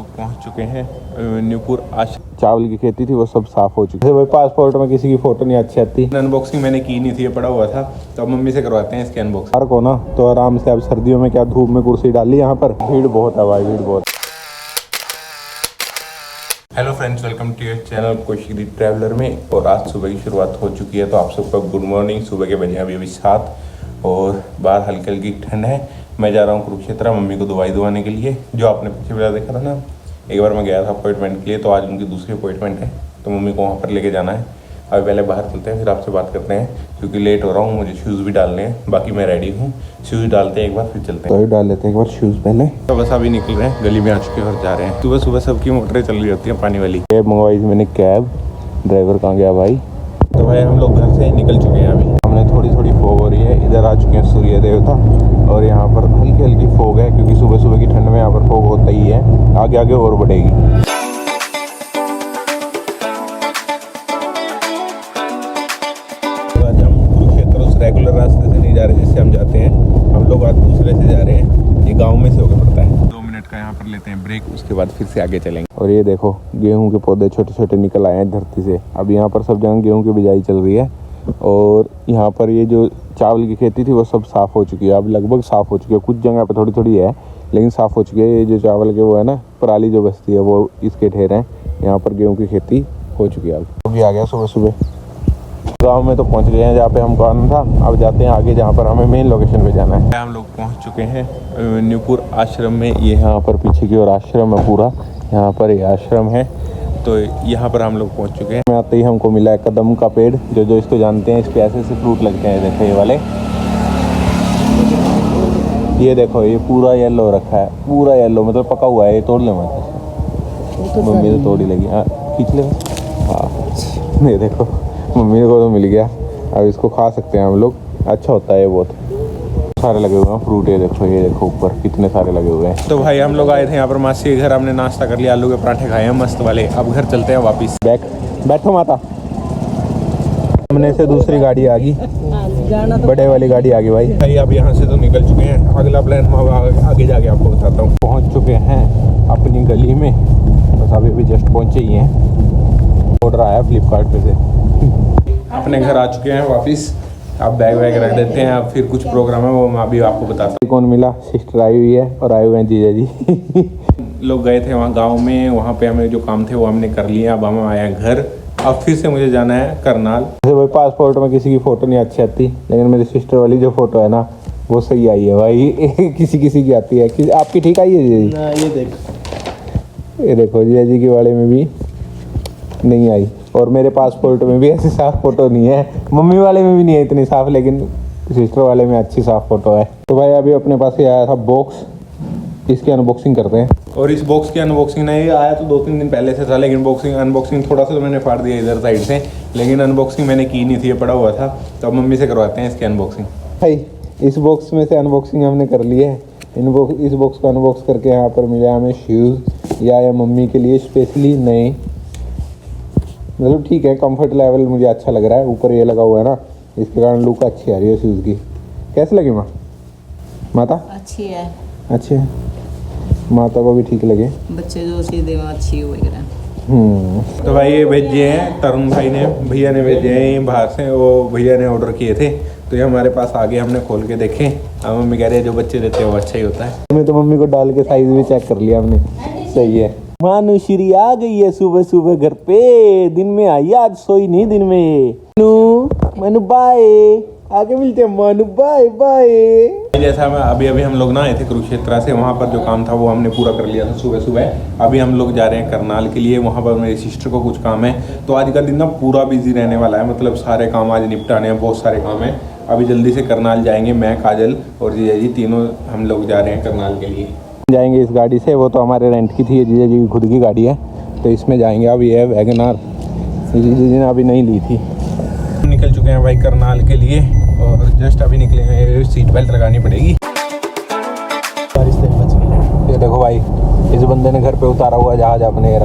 पहुंच चुके हैं न्यूपुर आश्रम। चावल की खेती थी वो सब साफ हो चुकी है। भाई पासपोर्ट में किसी की फोटो नहीं अच्छी आती। अनबॉक्सिंग मैंने की नहीं थी, ये पड़ा हुआ था, तो अब मम्मी से करवाते हैं इसके अनबॉक्सिंग। को ना तो आराम से अब सर्दियों में क्या धूप में कुर्सी डाली, यहाँ पर भीड़ बहुत है भाई, भीड़ बहुत। Hello friends, welcome to your channel Koshish traveller में। और आज सुबह की शुरुआत हो चुकी है, तो आप सबका गुड मॉर्निंग। सुबह के बजे अभी 7 और बाहर हल्की हल्की ठंड है। मैं जा रहा हूँ कुरुक्षेत्र मम्मी को दवाई दवाने के लिए। जो आपने पीछे वाला देखा था ना, एक बार मैं गया था अपॉइंटमेंट के लिए, तो आज उनकी दूसरी अपॉइंटमेंट है, तो मम्मी को वहाँ पर लेके जाना है। अभी पहले बाहर चलते हैं, फिर आपसे बात करते हैं, क्योंकि लेट हो रहा हूँ, मुझे शूज़ भी डालने हैं। बाकी मैं रेडी हूँ, शूज़ डालते हैं एक बार, फिर चलते हैं। तो डाल लेते हैं एक बार शूज़ पहले। तो बस अभी निकल रहे हैं, गली में आ चुके हैं और जा रहे हैं। सुबह सुबह सबकी मोटरें चल रही होती हैं पानी वाली। कैब मंगवाई थी मैंने, कैब। ड्राइवर कहाँ गया भाई? तो भाई हम लोग घर से निकल चुके हैं। अभी हमने थोड़ी थोड़ी फोग हो रही है, इधर आ चुके हैं सूर्य देवता, और यहाँ पर हल्की हल्की फोग है, क्योंकि सुबह सुबह की ठंड में यहाँ पर फोग होता ही है। आगे आगे और बढ़ेगी। आज हम कुरुक्षेत्र उस रेगुलर रास्ते से नहीं जा रहे जिससे हम जाते हैं, हम लोग आज दूसरे से जा रहे हैं। ये गाँव में से होकर पड़ता है। 2 मिनट का यहाँ पर लेते हैं ब्रेक, उसके बाद फिर से आगे चलेंगे। और ये देखो गेहूं के पौधे छोटे छोटे निकल आए हैं धरती से। अब यहाँ पर सब जगह गेहूं की बिजाई चल रही है, और यहाँ पर ये जो चावल की खेती थी वो सब साफ़ हो चुकी है। अब लगभग साफ़ हो चुकी है, कुछ जगह पे थोड़ी थोड़ी है, लेकिन साफ़ हो चुकी है। ये जो चावल के वो है ना, पराली जो बचती है वो इसके ढेर हैं। यहाँ पर गेहूँ की खेती हो चुकी है। अब भी आ गया सुबह सुबह। गांव में तो पहुँच गए हैं जहाँ पे हमको आना था। अब जाते हैं आगे, जहाँ पर हमें मेन लोकेशन पे जाना है। हम लोग पहुँच चुके हैं न्यूपुर आश्रम में। ये यहाँ पर पीछे की ओर आश्रम है पूरा, यहाँ पर ये आश्रम है। तो यहाँ पर हम लोग पहुँच चुके हैं। में आते ही हमको मिला है कदम का पेड़, जो इसको जानते हैं, इस पे ऐसे फ्रूट लगते हैं। देखो ये वाले, ये देखो ये पूरा येलो रखा है, पूरा येलो, मतलब पका हुआ है। ये तोड़ ले मत, मम्मी तो तोड़ी लगी। हाँ खींच ले। हाँ ये देखो मम्मी को तो मिल गया। अब इसको खा सकते हैं हम लोग, अच्छा होता है ये बहुत। सारे लगे हुए हैं फ्रूट, ये देखो ऊपर कितने सारे लगे हुए हैं। तो भाई हम लोग आए थे यहाँ पर मासी के घर, हमने नाश्ता कर लिया, आलू के पराठे खाए हैं मस्त वाले। अब घर चलते हैं वापस। बैठो माता। सामने से दूसरी गाड़ी आ गई, बड़े वाली गाड़ी आ गई भाई। अब यहाँ से तो निकल चुके हैं, अगला प्लान आगे जाके आपको बताता हूँ। पहुँच चुके हैं अपनी गली में, बस अभी जस्ट पहुँचे ही हैं। ऑर्डर आया फ्लिपकार्ट पे से। अपने घर आ चुके हैं वापस। अब बैग वैग रख देते हैं, अब फिर कुछ प्रोग्राम है वो मैं अभी आपको बताता हूँ। कौन मिला? सिस्टर आई हुई है और आए हुए हैं जीजा जी। लोग गए थे वहाँ गांव में, वहाँ पे हमें जो काम थे वो हमने कर लिया। अब हम आए हैं घर। अब फिर से मुझे जाना है करनाल। भाई पासपोर्ट में किसी की फ़ोटो नहीं अच्छी आती, लेकिन मेरी सिस्टर वाली जो फ़ोटो है ना वो सही आई है भाई। किसी किसी की आती है। आपकी ठीक आई है जीजा जी? ये देखो जीजा जी के वाले में भी नहीं आई, और मेरे पासपोर्ट में भी ऐसी साफ फोटो नहीं है। मम्मी वाले में भी नहीं है इतनी साफ, लेकिन सिस्टर वाले में अच्छी साफ फोटो है। तो भाई अभी अपने पास ये आया था बॉक्स, इसकी अनबॉक्सिंग करते हैं। और इस बॉक्स की अनबॉक्सिंग नहीं आया तो 2-3 दिन पहले से था, लेकिन अनबॉक्सिंग थोड़ा सा तो मैंने फाड़ दिया इधर साइड से, लेकिन अनबॉक्सिंग मैंने की नहीं थी, ये पड़ा हुआ था। तो अब मम्मी से करवाते हैं इसकी अनबॉक्सिंग। भाई इस बॉक्स में से अनबॉक्सिंग हमने कर ली है। इस बॉक्स को अनबॉक्स करके यहाँ पर मिला हमें शूज़, या मम्मी के लिए स्पेशली नए, मतलब ठीक है, कंफर्ट लेवल मुझे अच्छा लग रहा है। ऊपर ये लगा हुआ है ना, इसके कारण लुक अच्छी आ रही है शूज़ की। कैसे लगी माता? अच्छी है। अच्छी है, माता को भी ठीक लगे। बच्चे जो सीधे अच्छी वगैरह। तो भाई ये भेजे हैं तरुण भाई ने, भैया ने भेजे हैं बाहर से, वो भैया ने ऑर्डर किए थे, तो ये हमारे पास आगे हमने खोल के देखे। अब मम्मी कह रही है जो बच्चे देते हैं वो अच्छा ही होता है। हमने तो मम्मी को डाल के साइज भी चेक कर लिया हमने, सही है। मानुश्री आ गई है सुबह सुबह घर पे, दिन में आई, आज सोई नहीं दिन में। मनु बाय, आगे मिलते हैं मनु, बाय बाय। जैसा मैं अभी हम लोग ना आए थे कुरुक्षेत्र से, वहाँ पर जो काम था वो हमने पूरा कर लिया था सुबह सुबह। अभी हम लोग जा रहे हैं करनाल के लिए, वहाँ पर मेरी सिस्टर को कुछ काम है। तो आज का दिन ना पूरा बिजी रहने वाला है, मतलब सारे काम आज निपटाने हैं, बहुत सारे काम हैं। अभी जल्दी से करनाल जाएंगे, मैं, काजल और जीजा जी तीनों हम लोग जा रहे हैं करनाल के लिए। जाएंगे इस गाड़ी से, वो तो हमारे रेंट की थी, जीजा जी की खुद की गाड़ी है, तो इसमें जाएंगे। अब ये है वैगनार, जीजा जी ने अभी नहीं ली थी। निकल चुके हैं भाई करनाल के लिए, और जस्ट अभी निकले हैं। सीट बेल्ट लगानी पड़ेगी। ये देखो भाई, इस बंदे ने घर पे उतारा हुआ जहाज अपने।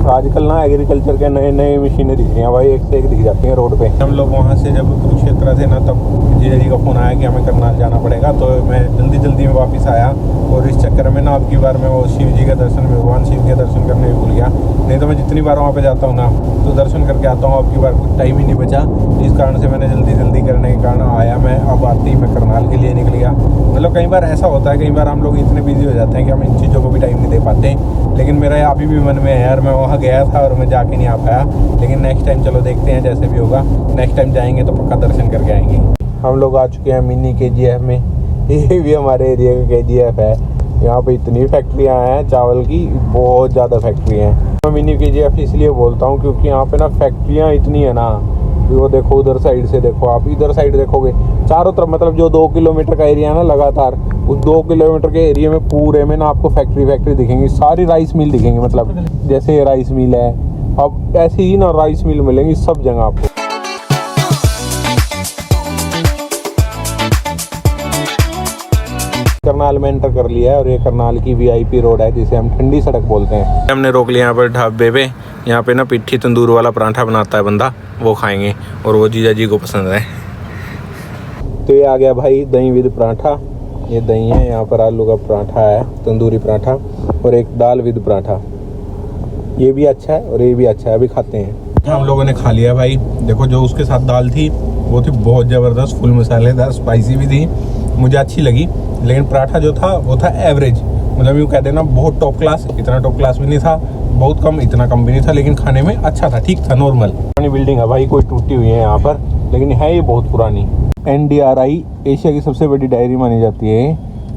आजकल ना एग्रीकल्चर के नए नए मशीनें दिख रही हैं भाई, एक से एक दिख जाती हैं रोड पे। हम लोग वहाँ से जब कुरुक्षेत्र थे ना, तब जीजा जी का फ़ोन आया कि हमें करनाल जाना पड़ेगा, तो मैं जल्दी जल्दी में वापस आया। और इस चक्कर में ना अब की बार मैं वो शिव जी के दर्शन, भगवान शिव के दर्शन करने भी भूल गया। नहीं तो मैं जितनी बार वहाँ पे जाता हूँ ना तो दर्शन करके आता हूँ। अब की बार कुछ टाइम ही नहीं बचा, इस कारण से मैंने जल्दी जल्दी करने के कारण आया मैं। अब आते ही मैं करनाल के लिए निकल गया। मतलब कई बार ऐसा होता है, कई बार हम लोग इतने बिजी हो जाते हैं कि हम इन चीज़ों को भी टाइम नहीं दे पाते। लेकिन मेरा अभी भी मन में है यार, मैं वहाँ गया था और मैं जाके नहीं आ पाया। लेकिन नेक्स्ट टाइम चलो देखते हैं, जैसे भी होगा नेक्स्ट टाइम जाएंगे तो पक्का दर्शन करके आएंगे। हम लोग आ चुके हैं मिनी KGF में। ये भी हमारे एरिया का KGF है। यहाँ पे इतनी फैक्ट्रियाँ हैं चावल की, बहुत ज़्यादा फैक्ट्री हैं। मैं मिनी KGF इसलिए बोलता हूँ क्योंकि यहाँ पे ना फैक्ट्रियाँ इतनी है ना। वो देखो उधर साइड से देखो, आप इधर साइड देखोगे चारों तरफ, मतलब जो 2 किलोमीटर का एरिया है ना लगातार, उस 2 किलोमीटर के एरिया में पूरे में ना आपको फैक्ट्री दिखेंगी। सारी राइस मिल दिखेंगी, मतलब जैसे ये राइस मिल है, अब ऐसी ही ना राइस मिल मिलेंगी सब जगह आपको। करनाल में एंटर कर लिया है और ये करनाल की VIP रोड है, जिसे हम ठंडी सड़क बोलते हैं। हमने रोक लिया यहाँ पर ढाबे पे। यहाँ पे ना पिट्ठी तंदूर वाला पराठा बनाता है बंदा, वो खाएंगे और वो जीजा जी को पसंद है। तो ये आ गया भाई दही विद पराठा। ये दही है, यहाँ पर आलू का पराठा है, तंदूरी पराठा, और एक दाल विद पराठा। ये भी अच्छा है और ये भी अच्छा है, अभी खाते हैं। हम लोगों ने खा लिया भाई। देखो जो उसके साथ दाल थी वो थी बहुत ज़बरदस्त, फुल मसालेदार, स्पाइसी भी थी, मुझे अच्छी लगी। लेकिन पराठा जो था वो था एवरेज, मतलब यूँ कहते हैं ना बहुत टॉप क्लास, इतना टॉप क्लास भी नहीं था, बहुत कम, इतना कम भी नहीं था, लेकिन खाने में अच्छा था, ठीक था, नॉर्मल। पुरानी बिल्डिंग है भाई, कोई टूटी हुई है यहाँ पर, लेकिन है ये बहुत पुरानी। NDRI एशिया की सबसे बड़ी डायरी मानी जाती है,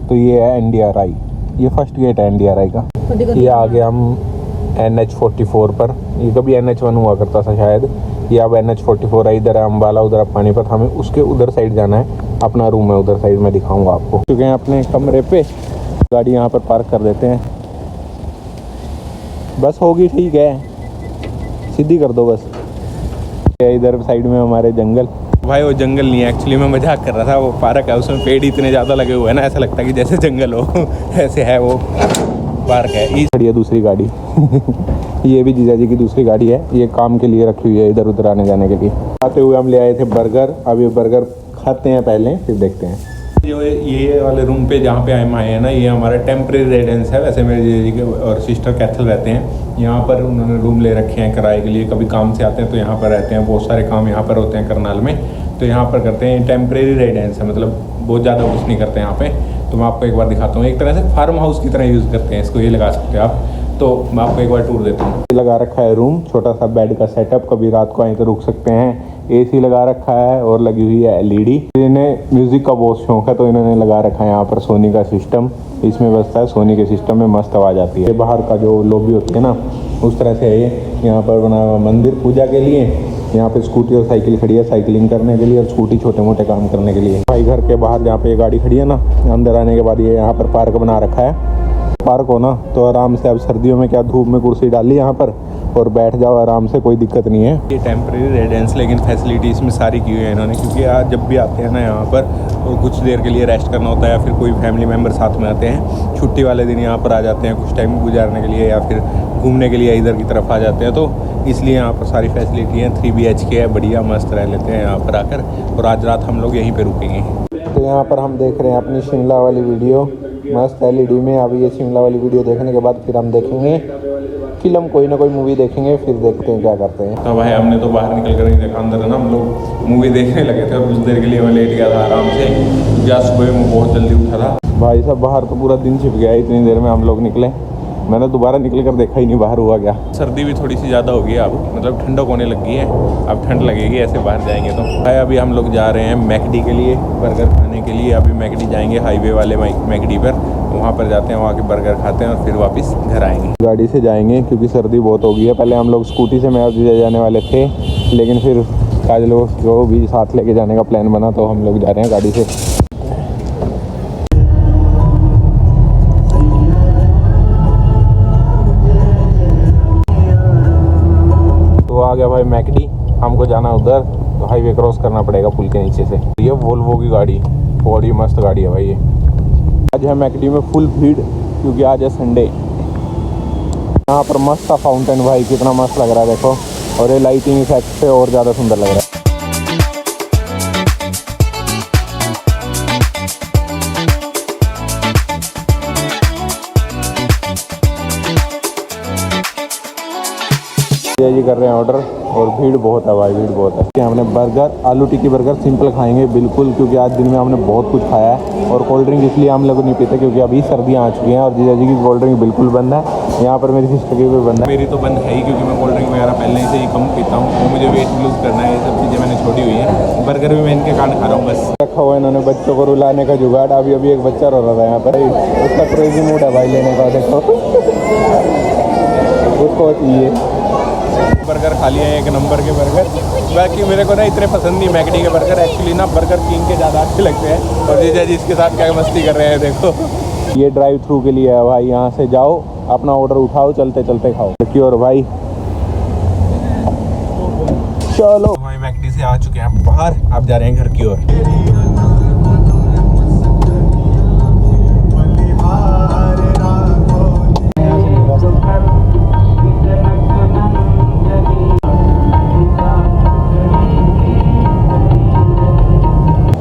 तो ये है NDRI, ये फर्स्ट गेट है NDRI का। ये आ गया हम NH44 पर, ये कभी NH1 हुआ करता था शायद, ये अब NH44 है। इधर है अम्बाला, उधर है पानीपत, हमें उसके उधर साइड जाना है। अपना रूम है उधर साइड, मैं दिखाऊंगा आपको। चुके हैं अपने कमरे पे, गाड़ी यहाँ पर पार्क कर देते हैं। बस होगी, ठीक है, सीधी कर दो बस। इधर साइड में हमारे जंगल, भाई वो जंगल नहीं है एक्चुअली, मैं मजाक कर रहा था। वो पार्क है, उसमें पेड़ इतने ज़्यादा लगे हुए हैं ना, ऐसा लगता है कि जैसे जंगल हो ऐसे है वो पार्क है। खड़ी है दूसरी गाड़ी ये भी जीजा जी की दूसरी गाड़ी है, ये काम के लिए रखी हुई है, इधर उधर आने जाने के लिए। आते हुए हम ले आए थे बर्गर, अब ये बर्गर खाते हैं पहले, फिर देखते हैं। जो ये वाले रूम पे जहाँ पे हम आए हैं ना, ये हमारा टेम्प्रेरी रेजिडेंस है। वैसे मेरे जीजा जी के और सिस्टर कैथल रहते हैं यहाँ पर, उन्होंने रूम ले रखे हैं किराए के लिए। कभी काम से आते हैं तो यहाँ पर रहते हैं, बहुत सारे काम यहाँ पर होते हैं करनाल में, तो यहाँ पर करते हैं। टेम्प्रेरी रेजिडेंस है, मतलब बहुत ज़्यादा कुछ नहीं करते यहाँ पे। तो मैं आपको एक बार दिखाता हूँ, एक तरह से फार्म हाउस की तरह यूज़ करते हैं इसको, ये लगा सकते हैं आप। तो मैं आपको एक बार टूर देता हूँ। लगा रखा है रूम, छोटा सा बेड का सेटअप, कभी रात को आए तो रुक सकते हैं। AC लगा रखा है और लगी हुई है LED। इन्हें म्यूज़िक का बहुत शौक है, तो इन्होंने लगा रखा है यहाँ पर सोनी का सिस्टम, इसमें बजता है। सोनी के सिस्टम में मस्त आवाज़ आती है। बाहर का जो लॉबी होती है ना, उस तरह से है ये। यहाँ पर बना हुआ मंदिर पूजा के लिए। यहाँ पे स्कूटी और साइकिल खड़ी है, साइकिलिंग करने के लिए, और स्कूटी छोटे मोटे काम करने के लिए। भाई घर के बाहर जहाँ पे ये गाड़ी खड़ी है ना, अंदर आने के बाद ये यहाँ पर पार्क बना रखा है। पार्क हो ना तो आराम से, अब सर्दियों में क्या धूप में कुर्सी डाल ली यहाँ पर और बैठ जाओ आराम से, कोई दिक्कत नहीं है। ये टेम्प्रेरी रेजिडेंस, लेकिन फैसिलिटी इसमें सारी की हुई है इन्होंने, क्योंकि आज जब भी आते हैं ना यहाँ पर, तो कुछ देर के लिए रेस्ट करना होता है, या फिर कोई फैमिली मेम्बर साथ में आते हैं, छुट्टी वाले दिन यहाँ पर आ जाते हैं कुछ टाइम गुजारने के लिए, या फिर घूमने के लिए इधर की तरफ आ जाते हैं। तो इसलिए यहाँ पर सारी फैसिलिटी है। 3 BHK है, बढ़िया मस्त रह लेते हैं यहाँ पर आकर, और आज रात हम लोग यहीं पर रुकेंगे। तो यहाँ पर हम देख रहे हैं अपनी शिमला वाली वीडियो, मस्त LED में। अभी ये शिमला वाली वीडियो देखने के बाद फिर हम देखेंगे फिल्म, कोई ना कोई मूवी देखेंगे, फिर देखते हैं क्या करते हैं। तो भाई हमने तो बाहर निकल कर नहीं देखा, अंदर है ना, हम लोग मूवी देखने लगे थे और कुछ देर के लिए मैं लेट गया था आराम से, क्योंकि आज सुबह में बहुत जल्दी उठा था। भाई साहब बाहर तो पूरा दिन छिप गया, इतनी देर में हम लोग निकले। मैंने दोबारा निकल कर देखा ही नहीं बाहर हुआ क्या। सर्दी भी थोड़ी सी ज़्यादा हो गई है अब, मतलब ठंडक होने लग गई है, अब ठंड लगेगी ऐसे बाहर जाएंगे तो। भाई अभी हम लोग जा रहे हैं मैकडी के लिए, बर्गर खाने के लिए। अभी मैकडी जाएंगे, हाईवे वाले मैकडी पर, वहाँ पर जाते हैं, वहाँ के बर्गर खाते हैं और फिर वापस घर आएंगे। गाड़ी से जाएंगे क्योंकि सर्दी बहुत हो गई है। पहले हम लोग स्कूटी से मैं और जाने वाले थे, लेकिन फिर काजल को भी साथ लेके जाने का प्लान बना, तो हम लोग जा रहे हैं गाड़ी से। तो आ गया भाई मैकडी, हमको जाना उधर, तो हाईवे क्रॉस करना पड़ेगा पुल के नीचे से। ये वोल्वो की गाड़ी, बड़ी मस्त गाड़ी है भाई ये। आज है मैकडी में फुल भीड़, क्योंकि आज है संडे। यहाँ पर मस्त था फाउंटेन भाई, कितना मस्त लग रहा है देखो, और ये लाइटिंग इफेक्ट से और ज़्यादा सुंदर लग रहा है। जी कर रहे हैं ऑर्डर, और भीड़ बहुत है भाई, भीड़ बहुत है। हमने बर्गर, आलू टिक्की बर्गर सिंपल खाएंगे बिल्कुल, क्योंकि आज दिन में हमने बहुत कुछ खाया है। और कोल्ड ड्रिंक इसलिए हम लोग नहीं पीते क्योंकि अभी सर्दियाँ आ चुकी हैं, और जीजा जी की कोल्ड ड्रिंक बिल्कुल बंद है। यहाँ पर मेरी सिस्टर की भी बंद है, मेरी तो बंद है ही, क्योंकि मैं कोल्ड ड्रिंक वगैरह पहले से ही कम पीता हूँ, तो मुझे वेट लूज़ करना है, ये सब चीज़ें मैंने छोड़ी हुई हैं। बर्गर भी मैं इनके कारण खा रहा हूँ बस। रखा हुआ इन्होंने बच्चों को रुलाने का जुगाड़। अभी अभी एक बच्चा रो रहा था यहाँ पर, उसका क्रेजी मूड है भाई लेने का, देखो उसको चाहिए। बर्गर खा लिए एक नंबर के बर्गर, बाकी मेरे को ना इतने पसंद नहीं मैकडी के बर्गर, एक्चुअली ना बर्गर किंग के ज़्यादा अच्छे लगते हैं। और जीजा जी इसके साथ क्या मस्ती कर रहे हैं देखो। ये ड्राइव थ्रू के लिए है भाई, यहाँ से जाओ अपना ऑर्डर उठाओ, चलते चलते खाओ। देखिए और भाई चलो भाई मैकडी से आ चुके हैं बाहर, आप जा रहे हैं घर की ओर।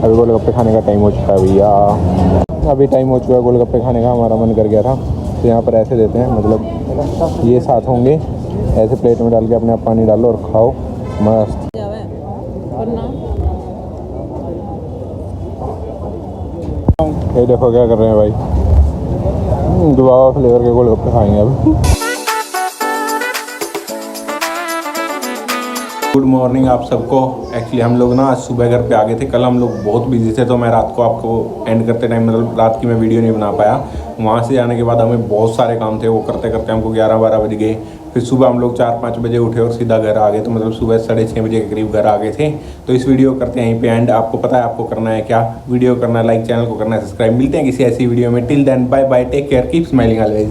अभी गोलगप्पे खाने का टाइम हो चुका है भैया, अभी टाइम हो चुका है गोलगप्पे खाने का। हमारा मन कर गया था, तो यहाँ पर ऐसे देते हैं, मतलब ये साथ होंगे, ऐसे प्लेट में डाल के अपने आप पानी डालो और खाओ, मस्त। ये देखो क्या कर रहे हैं भाई, दुआ फ्लेवर के गोलगप्पे खाएंगे अभी। गुड मॉर्निंग आप सबको। एक्चुअली हम लोग ना आज सुबह घर पे आ गए थे, कल हम लोग बहुत बिजी थे, तो मैं रात को आपको एंड करते टाइम, मतलब रात की मैं वीडियो नहीं बना पाया। वहाँ से आने के बाद हमें बहुत सारे काम थे, वो करते करते हमको 11-12 बज गए। फिर सुबह हम लोग 4-5 बजे उठे और सीधा घर आ गए, तो मतलब सुबह 6:30 बजे के करीब घर आ गए थे। तो इस वीडियो करते हैं यहीं पे एंड। आपको पता है आपको करना है क्या, वीडियो करना है लाइक, चैनल को करना है सब्सक्राइब। मिलते हैं किसी ऐसी वीडियो में, till then bye bye, take care, keep smiling always.